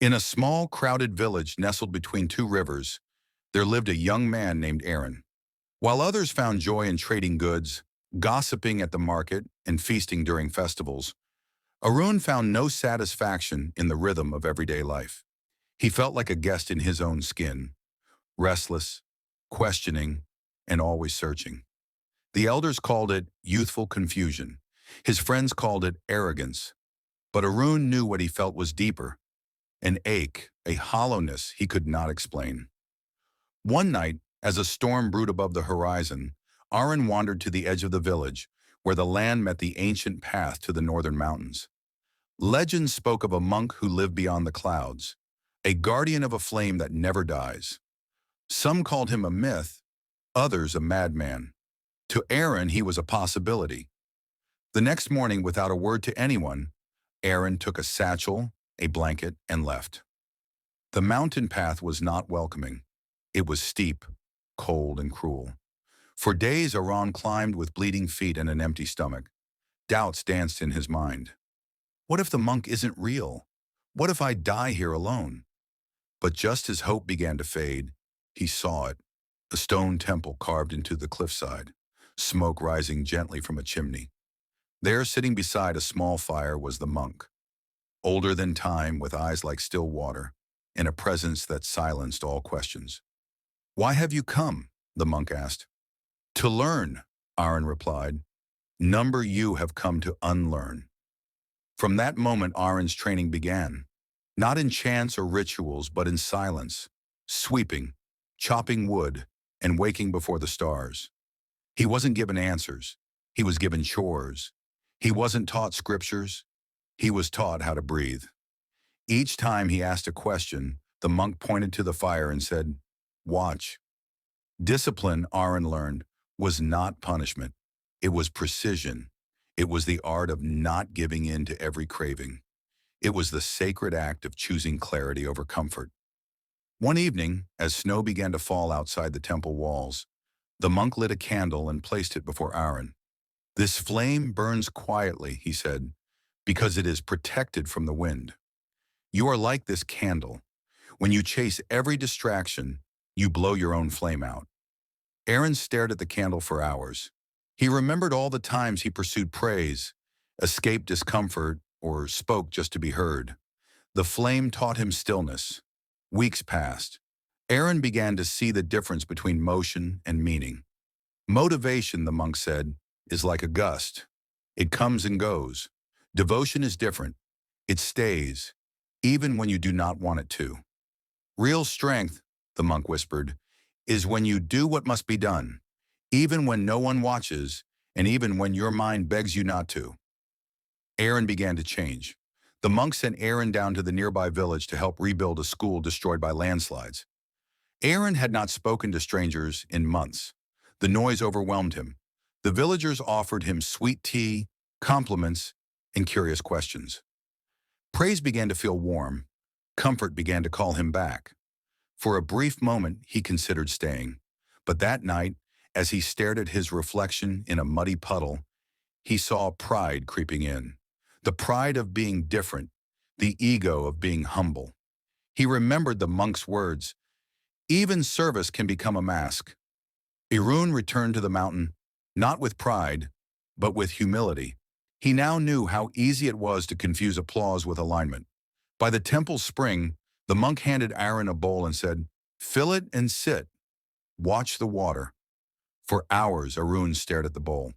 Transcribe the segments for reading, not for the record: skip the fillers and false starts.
In a small, crowded village nestled between two rivers, there lived a young man named Aaron. While others found joy in trading goods, gossiping at the market, and feasting during festivals, Arun found no satisfaction in the rhythm of everyday life. He felt like a guest in his own skin, restless, questioning, and always searching. The elders called it youthful confusion. His friends called it arrogance. But Arun knew what he felt was deeper, an ache, a hollowness he could not explain. One night, as a storm brewed above the horizon, Arun wandered to the edge of the village, where the land met the ancient path to the northern mountains. Legends spoke of a monk who lived beyond the clouds, a guardian of a flame that never dies. Some called him a myth, others a madman. To Aaron, he was a possibility. The next morning, without a word to anyone, Aaron took a satchel, a blanket, and left. The mountain path was not welcoming. It was steep, cold, and cruel. For days, Aaron climbed with bleeding feet and an empty stomach. Doubts danced in his mind. What if the monk isn't real? What if I die here alone? But just as hope began to fade, he saw it, a stone temple carved into the cliffside, smoke rising gently from a chimney. There, sitting beside a small fire, was the monk, older than time, with eyes like still water, and a presence that silenced all questions. "Why have you come?" the monk asked. "To learn," Aaron replied. "Number you have come to unlearn." From that moment, Aaron's training began, not in chants or rituals, but in silence, sweeping, chopping wood, and waking before the stars. He wasn't given answers. He was given chores. He wasn't taught scriptures. He was taught how to breathe. Each time he asked a question, the monk pointed to the fire and said, "Watch." Discipline, Aaron learned, was not punishment. It was precision. It was the art of not giving in to every craving. It was the sacred act of choosing clarity over comfort. One evening, as snow began to fall outside the temple walls, the monk lit a candle and placed it before Aaron. "This flame burns quietly," he said, "because it is protected from the wind. You are like this candle. When you chase every distraction, you blow your own flame out." Aaron stared at the candle for hours. He remembered all the times he pursued praise, escaped discomfort, or spoke just to be heard. The flame taught him stillness. Weeks passed. Aaron began to see the difference between motion and meaning. Motivation, the monk said, is like a gust. It comes and goes. Devotion is different. It stays, even when you do not want it to. Real strength, the monk whispered, is when you do what must be done, even when no one watches, and even when your mind begs you not to. Aaron began to change. The monk sent Aaron down to the nearby village to help rebuild a school destroyed by landslides. Aaron had not spoken to strangers in months. The noise overwhelmed him. The villagers offered him sweet tea, compliments, and curious questions. Praise began to feel warm. Comfort began to call him back. For a brief moment, he considered staying. But that night, as he stared at his reflection in a muddy puddle, he saw pride creeping in. The pride of being different, the ego of being humble. He remembered the monk's words, "Even service can become a mask." Arun returned to the mountain, not with pride, but with humility. He now knew how easy it was to confuse applause with alignment. By the temple's spring, the monk handed Aaron a bowl and said, "Fill it and sit. Watch the water." For hours, Arun stared at the bowl.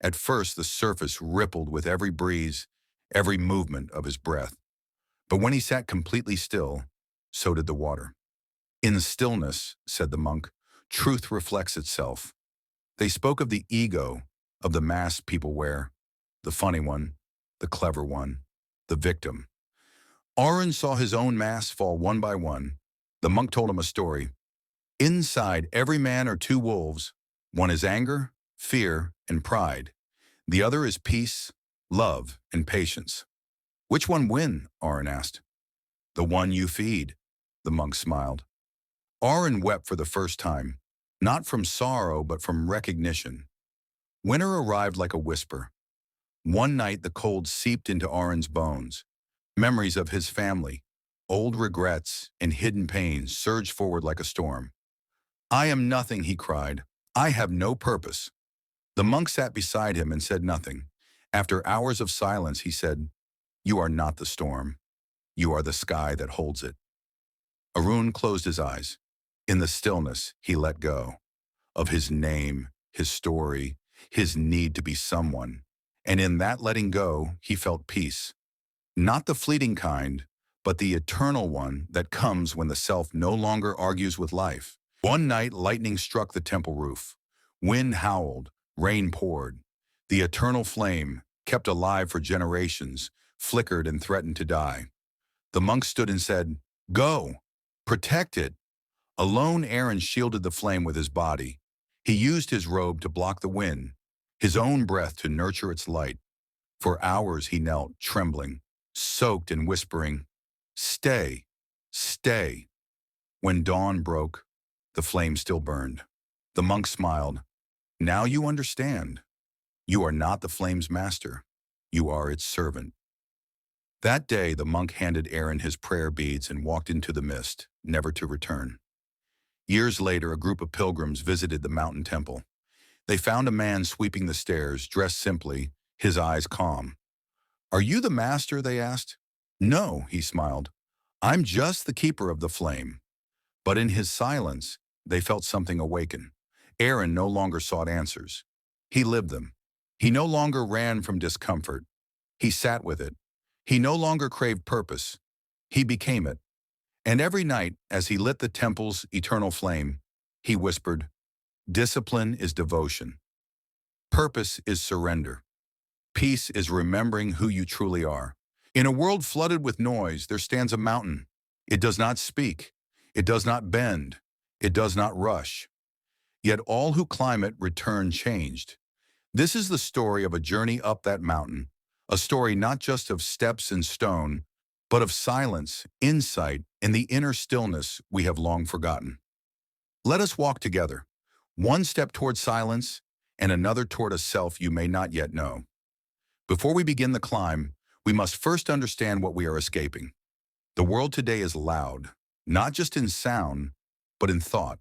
At first, the surface rippled with every breeze, every movement of his breath. But when he sat completely still, so did the water. "In stillness," said the monk, "truth reflects itself." They spoke of the ego, of the mask people wear, the funny one, the clever one, the victim. Aaron saw his own masks fall one by one. The monk told him a story. Inside every man are two wolves. One is anger, fear, and pride. The other is peace, love, and patience. "Which one win?" Aaron asked. "The one you feed," the monk smiled. Aaron wept for the first time, not from sorrow but from recognition. Winter arrived like a whisper. One night the cold seeped into Aaron's bones. Memories of his family, Old regrets and hidden pains surged forward like a storm. "I am nothing," he cried. "I have no purpose." The monk sat beside him and said nothing. After hours of silence, he said, "You are not the storm. You are the sky that holds it." Arun closed his eyes. In the stillness, he let go of his name, his story, his need to be someone. And in that letting go, he felt peace. Not the fleeting kind, but the eternal one that comes when the self no longer argues with life. One night, lightning struck the temple roof. Wind howled, rain poured. The eternal flame, kept alive for generations, flickered and threatened to die. The monk stood and said, "Go, protect it." Alone, Aaron shielded the flame with his body. He used his robe to block the wind, his own breath to nurture its light. For hours he knelt, trembling, soaked and whispering, "Stay, stay." When dawn broke, the flame still burned. The monk smiled. "Now you understand. You are not the flame's master. You are its servant." That day, the monk handed Aaron his prayer beads and walked into the mist, never to return. Years later, a group of pilgrims visited the mountain temple. They found a man sweeping the stairs, dressed simply, his eyes calm. "Are you the master?" they asked. "No," he smiled. "I'm just the keeper of the flame." But in his silence, they felt something awaken. Aaron no longer sought answers. He lived them. He no longer ran from discomfort. He sat with it. He no longer craved purpose. He became it. And every night, as he lit the temple's eternal flame, he whispered, "Discipline is devotion. Purpose is surrender. Peace is remembering who you truly are." In a world flooded with noise, there stands a mountain. It does not speak. It does not bend. It does not rush. Yet all who climb it return changed. This is the story of a journey up that mountain, a story not just of steps and stone, but of silence, insight, and the inner stillness we have long forgotten. Let us walk together, one step toward silence and another toward a self you may not yet know. Before we begin the climb, we must first understand what we are escaping. The world today is loud, not just in sound, but in thought.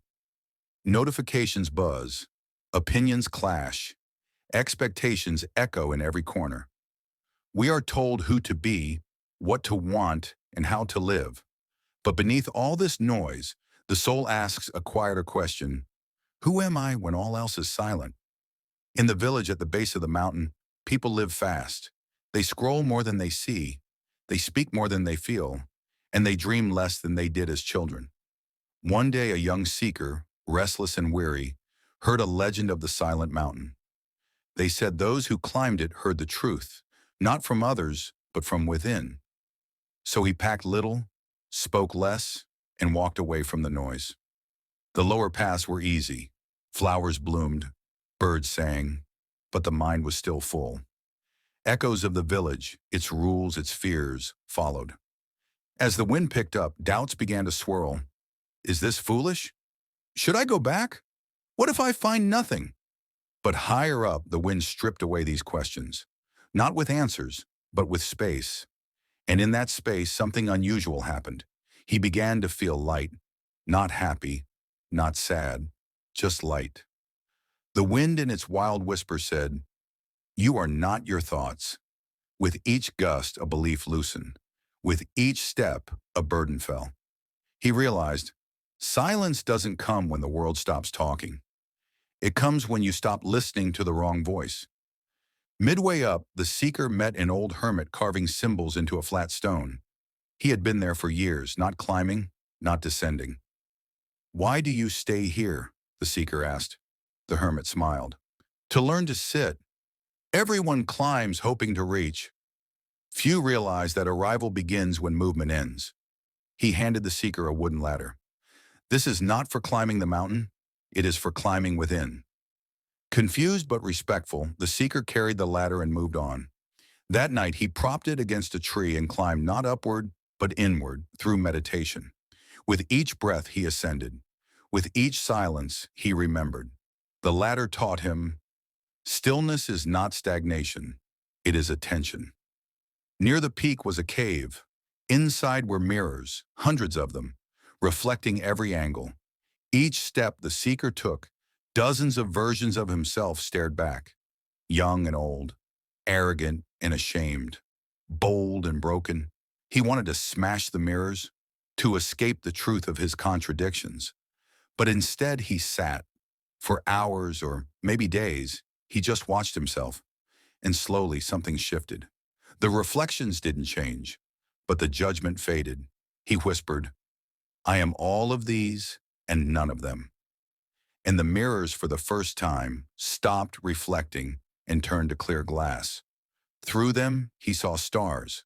Notifications buzz, opinions clash, expectations echo in every corner. We are told who to be, what to want, and how to live. But beneath all this noise, the soul asks a quieter question: who am I when all else is silent? In the village at the base of the mountain, people live fast. They scroll more than they see, they speak more than they feel, and they dream less than they did as children. One day, a young seeker, restless and weary, heard a legend of the silent mountain. They said those who climbed it heard the truth, not from others, but from within. So he packed little, spoke less, and walked away from the noise. The lower paths were easy. Flowers bloomed, birds sang, but the mind was still full. Echoes of the village, its rules, its fears, followed. As the wind picked up, doubts began to swirl. Is this foolish? Should I go back? What if I find nothing? But higher up, the wind stripped away these questions, not with answers, but with space. And in that space, something unusual happened. He began to feel light, not happy, not sad, just light. The wind in its wild whisper said, "You are not your thoughts." With each gust, a belief loosened. With each step, a burden fell. He realized, silence doesn't come when the world stops talking. It comes when you stop listening to the wrong voice. Midway up, the seeker met an old hermit carving symbols into a flat stone. He had been there for years, not climbing, not descending. "Why do you stay here?" the seeker asked. The hermit smiled. "To learn to sit. Everyone climbs hoping to reach. Few realize that arrival begins when movement ends." He handed the seeker a wooden ladder. "This is not for climbing the mountain. It is for climbing within." Confused but respectful, the seeker carried the ladder and moved on. That night, he propped it against a tree and climbed not upward, but inward through meditation. With each breath, he ascended. With each silence, he remembered. The ladder taught him, stillness is not stagnation. It is attention. Near the peak was a cave. Inside were mirrors, hundreds of them, reflecting every angle. Each step the seeker took, dozens of versions of himself stared back, young and old, arrogant and ashamed, bold and broken. He wanted to smash the mirrors, to escape the truth of his contradictions. But instead he sat. For hours or maybe days, he just watched himself, and slowly something shifted. The reflections didn't change, but the judgment faded. He whispered, "I am all of these and none of them." And the mirrors, for the first time, stopped reflecting and turned to clear glass. Through them, he saw stars.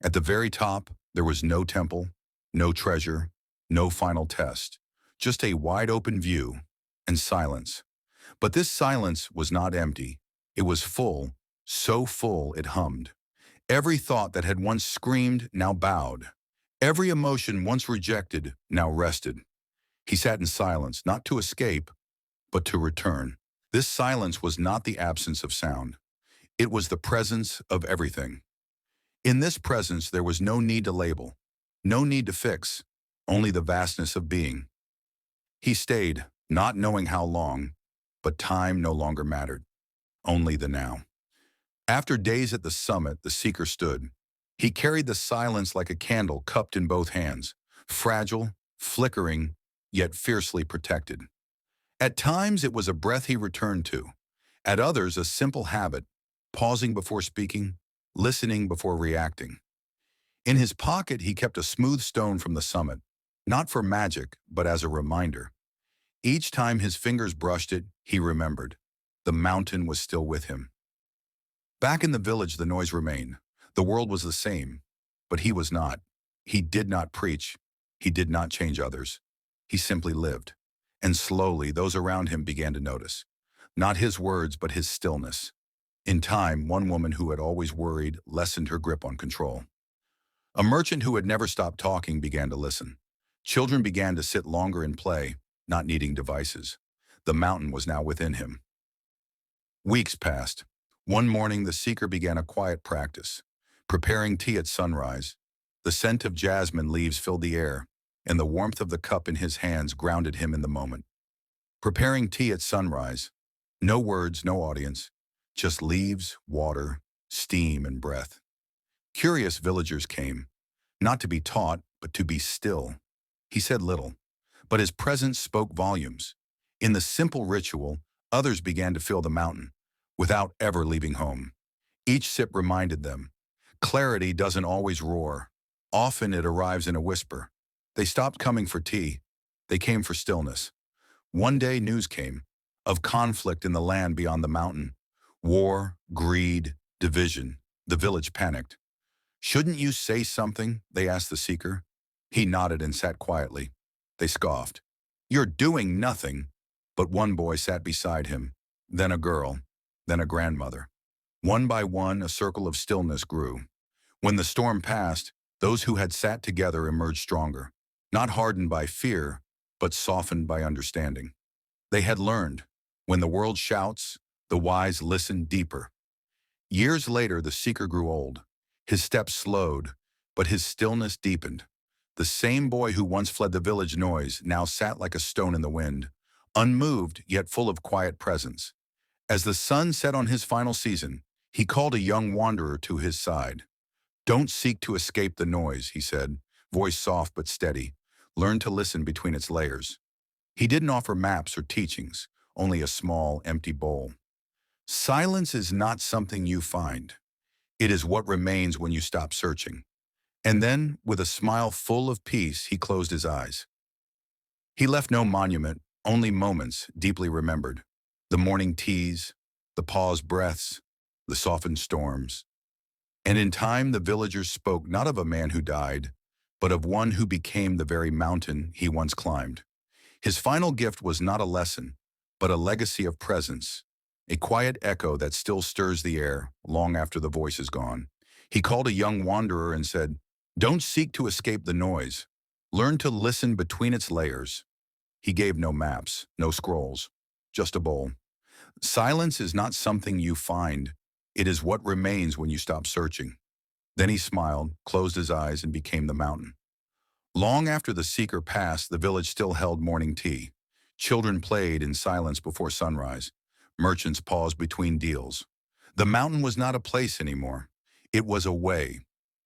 At the very top, there was no temple, no treasure, no final test, just a wide-open view and silence. But this silence was not empty. It was full, so full it hummed. Every thought that had once screamed now bowed. Every emotion once rejected now rested. He sat in silence, not to escape, but to return. This silence was not the absence of sound. It was the presence of everything. In this presence, there was no need to label, no need to fix, only the vastness of being. He stayed, not knowing how long, but time no longer mattered, only the now. After days at the summit, the seeker stood. He carried the silence like a candle cupped in both hands, fragile, flickering, yet fiercely protected. At times, it was a breath he returned to. At others, a simple habit, pausing before speaking, listening before reacting. In his pocket, he kept a smooth stone from the summit, not for magic, but as a reminder. Each time his fingers brushed it, he remembered. The mountain was still with him. Back in the village, the noise remained. The world was the same, but he was not. He did not preach. He did not change others. He simply lived. And slowly, those around him began to notice. Not his words, but his stillness. In time, one woman who had always worried lessened her grip on control. A merchant who had never stopped talking began to listen. Children began to sit longer and play, not needing devices. The mountain was now within him. Weeks passed. One morning, the seeker began a quiet practice, preparing tea at sunrise. The scent of jasmine leaves filled the air, and the warmth of the cup in his hands grounded him in the moment. Preparing tea at sunrise. No words, no audience, just leaves, water, steam, and breath. Curious villagers came, not to be taught, but to be still. He said little, but his presence spoke volumes. In the simple ritual, others began to feel the mountain, without ever leaving home. Each sip reminded them, clarity doesn't always roar. Often it arrives in a whisper. They stopped coming for tea. They came for stillness. One day news came of conflict in the land beyond the mountain. War, greed, division. The village panicked. "Shouldn't you say something?" they asked the seeker. He nodded and sat quietly. They scoffed. "You're doing nothing." But one boy sat beside him, then a girl, then a grandmother. One by one, a circle of stillness grew. When the storm passed, those who had sat together emerged stronger, not hardened by fear, but softened by understanding. They had learned, when the world shouts, the wise listen deeper. Years later, the seeker grew old. His steps slowed, but his stillness deepened. The same boy who once fled the village noise now sat like a stone in the wind, unmoved yet full of quiet presence. As the sun set on his final season, he called a young wanderer to his side. "Don't seek to escape the noise," he said, voice soft but steady. "Learn to listen between its layers." He didn't offer maps or teachings, only a small, empty bowl. Silence is not something you find. It is what remains when you stop searching. And then, with a smile full of peace, he closed his eyes. He left no monument, only moments deeply remembered. The morning teas, the paused breaths, the softened storms. And in time, the villagers spoke not of a man who died, but of one who became the very mountain he once climbed. His final gift was not a lesson, but a legacy of presence, a quiet echo that still stirs the air long after the voice is gone. He called a young wanderer and said, "Don't seek to escape the noise. Learn to listen between its layers." He gave no maps, no scrolls, just a bowl. Silence is not something you find. It is what remains when you stop searching. Then he smiled, closed his eyes, and became the mountain. Long after the seeker passed, the village still held morning tea. Children played in silence before sunrise. Merchants paused between deals. The mountain was not a place anymore. It was a way.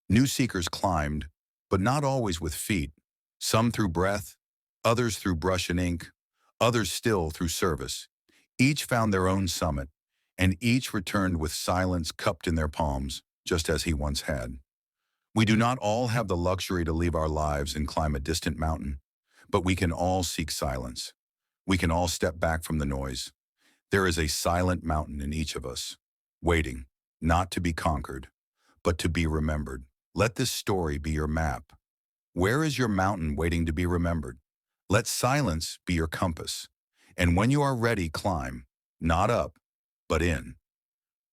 New seekers climbed, but not always with feet. Some through breath, others through brush and ink, others still through service. Each found their own summit, and each returned with silence cupped in their palms, just as he once had. We do not all have the luxury to leave our lives and climb a distant mountain, but we can all seek silence. We can all step back from the noise. There is a silent mountain in each of us, waiting, not to be conquered, but to be remembered. Let this story be your map. Where is your mountain waiting to be remembered? Let silence be your compass. And when you are ready, climb, not up, but in.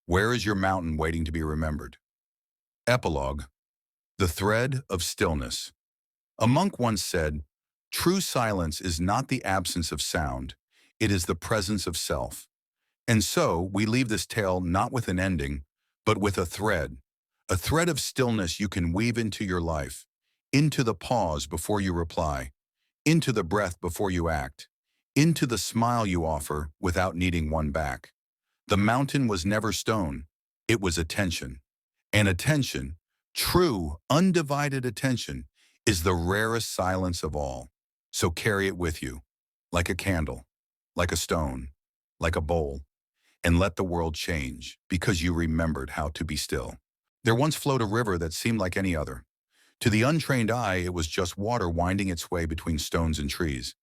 Where is your mountain waiting to be remembered? Epilogue. The thread of stillness. A monk once said, "True silence is not the absence of sound, it is the presence of self." And so we leave this tale not with an ending, but with a thread of stillness you can weave into your life, into the pause before you reply, into the breath before you act, into the smile you offer without needing one back. The mountain was never stone, it was attention. And attention, true, undivided attention, is the rarest silence of all. So carry it with you, like a candle, like a stone, like a bowl, and let the world change because you remembered how to be still. There once flowed a river that seemed like any other. To the untrained eye, it was just water winding its way between stones and trees.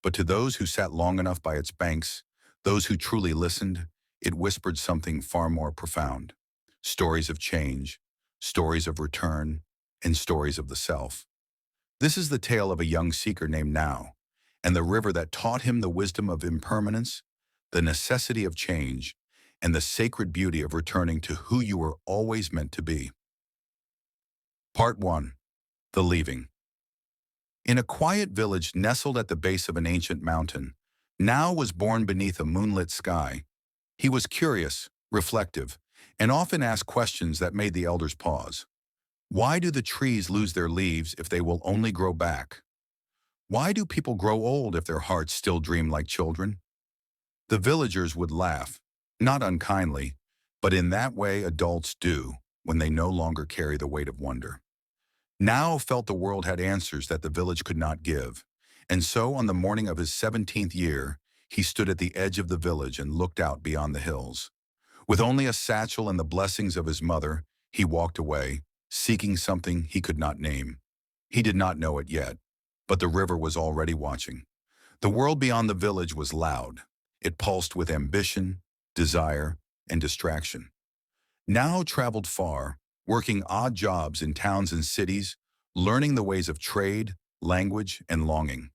But to those who sat long enough by its banks, those who truly listened, it whispered something far more profound. Stories of change, stories of return, and stories of the self. This is the tale of a young seeker named Now, and the river that taught him the wisdom of impermanence, the necessity of change, and the sacred beauty of returning to who you were always meant to be. Part 1. The Leaving. In a quiet village nestled at the base of an ancient mountain, Now was born beneath a moonlit sky. He was curious, reflective, and often asked questions that made the elders pause. Why do the trees lose their leaves if they will only grow back? Why do people grow old if their hearts still dream like children? The villagers would laugh, not unkindly, but in that way adults do when they no longer carry the weight of wonder. Now felt the world had answers that the village could not give, and so on the morning of his 17th year, he stood at the edge of the village and looked out beyond the hills. With only a satchel and the blessings of his mother, he walked away, seeking something he could not name. He did not know it yet, but the river was already watching. The world beyond the village was loud. It pulsed with ambition, desire, and distraction. Now traveled far, working odd jobs in towns and cities, learning the ways of trade, language, and longing.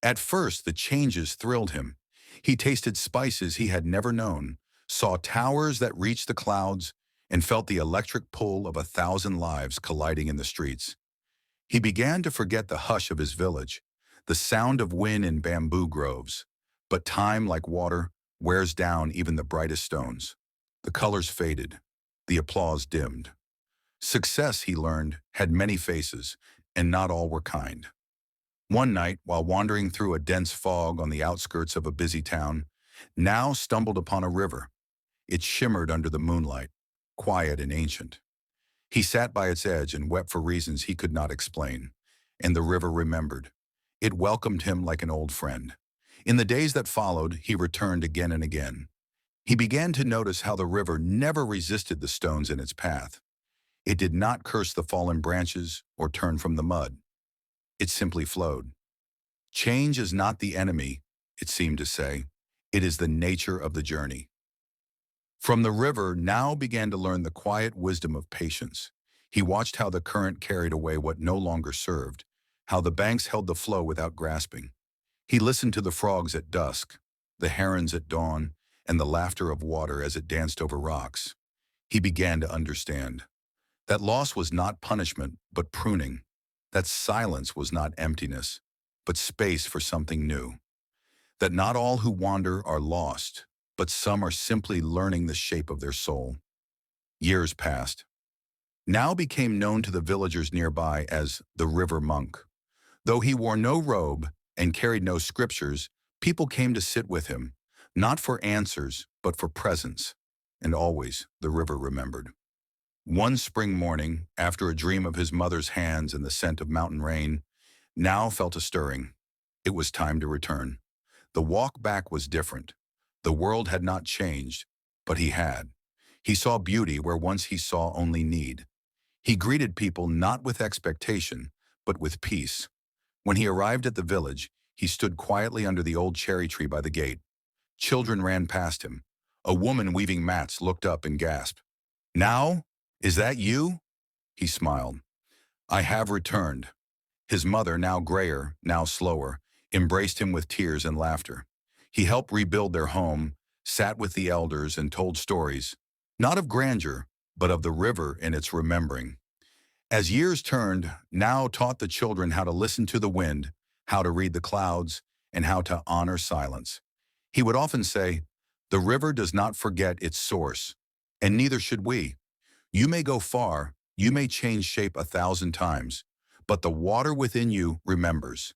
At first, the changes thrilled him. He tasted spices he had never known, saw towers that reached the clouds, and felt the electric pull of 1,000 lives colliding in the streets. He began to forget the hush of his village, the sound of wind in bamboo groves. But time, like water, wears down even the brightest stones. The colors faded, the applause dimmed. Success, he learned, had many faces, and not all were kind. One night, while wandering through a dense fog on the outskirts of a busy town, Now stumbled upon a river. It shimmered under the moonlight, quiet and ancient. He sat by its edge and wept for reasons he could not explain, and the river remembered. It welcomed him like an old friend. In the days that followed, he returned again and again. He began to notice how the river never resisted the stones in its path. It did not curse the fallen branches or turn from the mud. It simply flowed. Change is not the enemy, it seemed to say. It is the nature of the journey. From the river, Now began to learn the quiet wisdom of patience. He watched how the current carried away what no longer served, how the banks held the flow without grasping. He listened to the frogs at dusk, the herons at dawn, and the laughter of water as it danced over rocks. He began to understand that loss was not punishment, but pruning. That silence was not emptiness, but space for something new. That not all who wander are lost, but some are simply learning the shape of their soul. Years passed. now became known to the villagers nearby as the River Monk. Though he wore no robe and carried no scriptures, people came to sit with him, not for answers, but for presence. And always the river remembered. One spring morning, after a dream of his mother's hands and the scent of mountain rain, now felt a stirring. It was time to return. The walk back was different. The world had not changed, but he had. He saw beauty where once he saw only need. He greeted people not with expectation, but with peace. When he arrived at the village, he stood quietly under the old cherry tree by the gate. Children ran past him. A woman weaving mats looked up and gasped. "Now? Is that you?" He smiled. "I have returned." His mother, now grayer, now slower, embraced him with tears and laughter. He helped rebuild their home, sat with the elders and told stories, not of grandeur, but of the river and its remembering. As years turned, now taught the children how to listen to the wind, how to read the clouds, and how to honor silence. He would often say, "The river does not forget its source, and neither should we. You may go far, you may change shape 1,000 times, but the water within you remembers."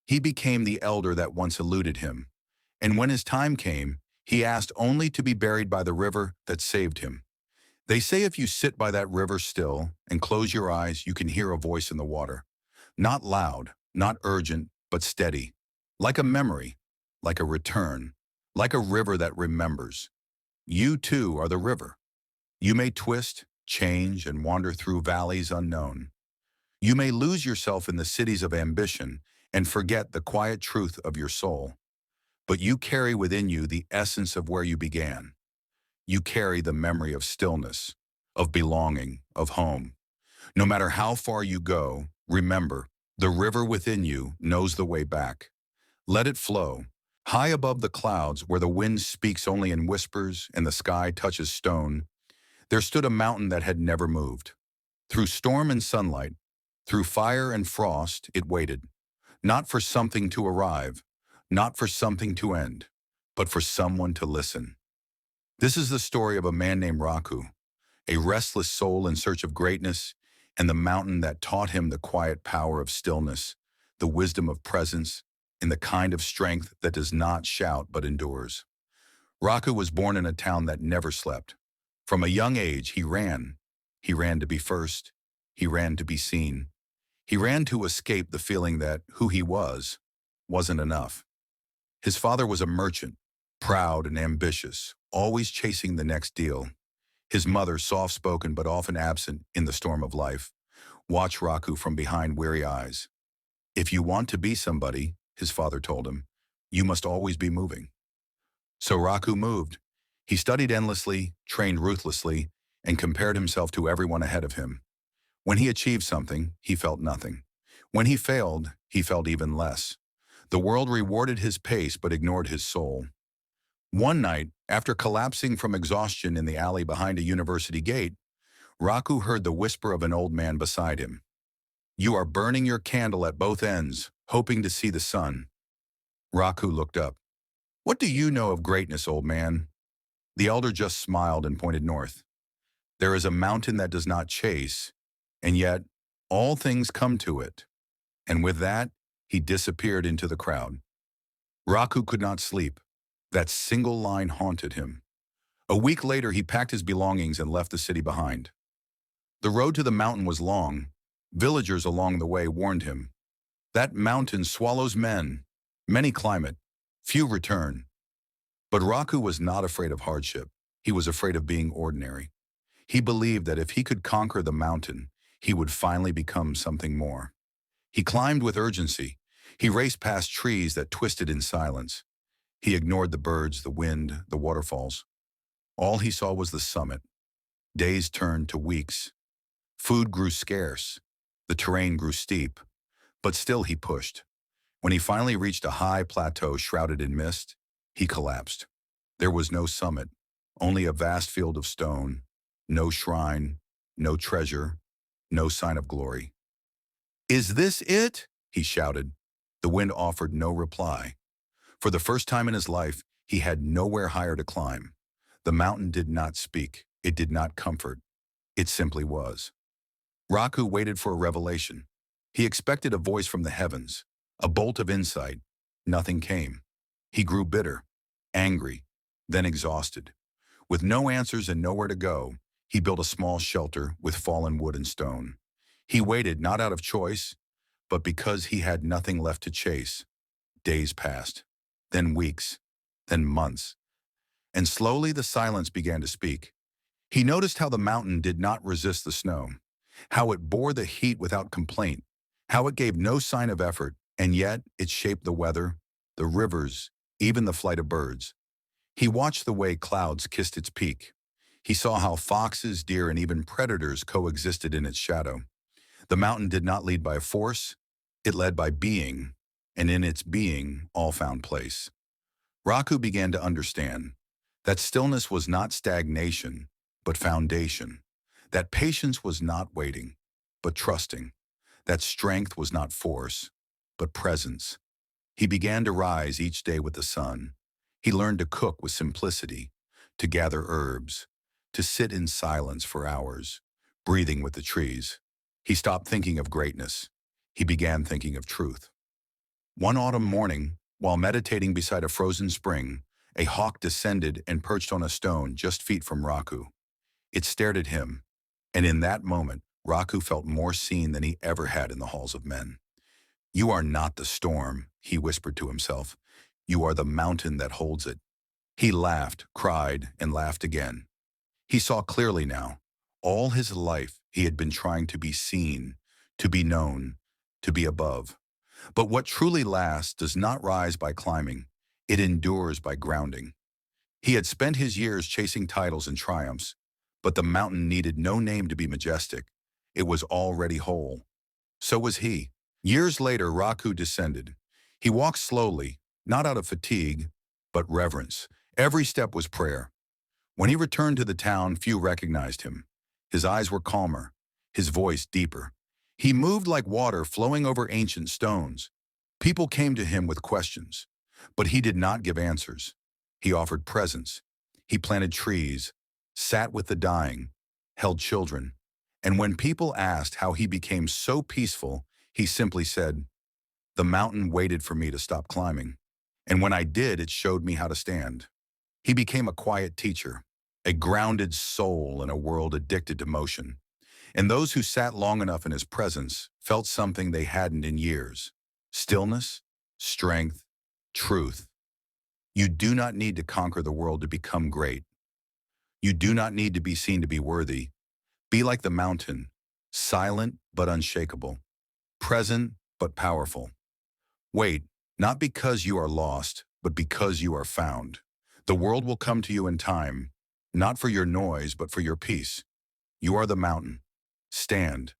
He became the elder that once eluded him, and when his time came, he asked only to be buried by the river that saved him. They say if you sit by that river still and close your eyes, you can hear a voice in the water. Not loud, not urgent, but steady. Like a memory, like a return, like a river that remembers. You too are the river. You may twist, change, and wander through valleys unknown. You may lose yourself in the cities of ambition and forget the quiet truth of your soul. But you carry within you the essence of where you began. You carry the memory of stillness, of belonging, of home. No matter how far you go, remember, the river within you knows the way back. Let it flow. High above the clouds, where the wind speaks only in whispers and the sky touches stone, there stood a mountain that had never moved. Through storm and sunlight, through fire and frost, it waited. Not for something to arrive, not for something to end, but for someone to listen. This is the story of a man named Raku, a restless soul in search of greatness, and the mountain that taught him the quiet power of stillness, the wisdom of presence, and the kind of strength that does not shout but endures. Raku was born in a town that never slept. From a young age, he ran. He ran to be first. He ran to be seen. He ran to escape the feeling that who he wasn't enough. His father was a merchant, proud and ambitious, always chasing the next deal. His mother, soft-spoken but often absent in the storm of life, watched Raku from behind weary eyes. "If you want to be somebody," his father told him, "you must always be moving." So Raku moved. He studied endlessly, trained ruthlessly, and compared himself to everyone ahead of him. When he achieved something, he felt nothing. When he failed, he felt even less. The world rewarded his pace but ignored his soul. One night, after collapsing from exhaustion in the alley behind a university gate, Raku heard the whisper of an old man beside him. "You are burning your candle at both ends, hoping to see the sun." Raku looked up. "What do you know of greatness, old man?" The elder just smiled and pointed north. "There is a mountain that does not chase, and yet all things come to it." And with that, he disappeared into the crowd. Raku could not sleep. That single line haunted him. A week later, he packed his belongings and left the city behind. The road to the mountain was long. Villagers along the way warned him. That mountain swallows men. Many climb it. Few return. But Raku was not afraid of hardship. He was afraid of being ordinary. He believed that if he could conquer the mountain, he would finally become something more. He climbed with urgency. He raced past trees that twisted in silence. He ignored the birds, the wind, the waterfalls. All he saw was the summit. Days turned to weeks. Food grew scarce. The terrain grew steep. But still he pushed. When he finally reached a high plateau shrouded in mist, he collapsed. There was no summit, only a vast field of stone, no shrine, no treasure, no sign of glory. "Is this it?" he shouted. The wind offered no reply. For the first time in his life, he had nowhere higher to climb. The mountain did not speak. It did not comfort. It simply was. Raku waited for a revelation. He expected a voice from the heavens, a bolt of insight. Nothing came. He grew bitter, angry, then exhausted. With no answers and nowhere to go, he built a small shelter with fallen wood and stone. He waited not out of choice, but because he had nothing left to chase. Days passed, then weeks, then months, and slowly the silence began to speak. He noticed how the mountain did not resist the snow, how it bore the heat without complaint, how it gave no sign of effort, and yet it shaped the weather, the rivers, even the flight of birds. He watched the way clouds kissed its peak. He saw how foxes, deer, and even predators coexisted in its shadow. The mountain did not lead by force, it led by being, and in its being all found place. Raku began to understand that stillness was not stagnation, but foundation, that patience was not waiting, but trusting, that strength was not force, but presence. He began to rise each day with the sun. He learned to cook with simplicity, to gather herbs, to sit in silence for hours, breathing with the trees. He stopped thinking of greatness. He began thinking of truth. One autumn morning, while meditating beside a frozen spring, a hawk descended and perched on a stone just feet from Raku. It stared at him, and in that moment, Raku felt more seen than he ever had in the halls of men. "You are not the storm," he whispered to himself. "You are the mountain that holds it." He laughed, cried, and laughed again. He saw clearly now. All his life, he had been trying to be seen, to be known, to be above. But what truly lasts does not rise by climbing. It endures by grounding. He had spent his years chasing titles and triumphs, but the mountain needed no name to be majestic. It was already whole. So was he. Years later, Raku descended. He walked slowly, not out of fatigue, but reverence. Every step was prayer. When he returned to the town, few recognized him. His eyes were calmer, his voice deeper. He moved like water flowing over ancient stones. People came to him with questions, but he did not give answers. He offered presence. He planted trees, sat with the dying, held children. And when people asked how he became so peaceful, he simply said, "The mountain waited for me to stop climbing. And when I did, it showed me how to stand." He became a quiet teacher, a grounded soul in a world addicted to motion. And those who sat long enough in his presence felt something they hadn't in years: stillness, strength, truth. You do not need to conquer the world to become great. You do not need to be seen to be worthy. Be like the mountain, silent but unshakable, present but powerful. Wait, not because you are lost, but because you are found. The world will come to you in time, not for your noise, but for your peace. You are the mountain. Stand,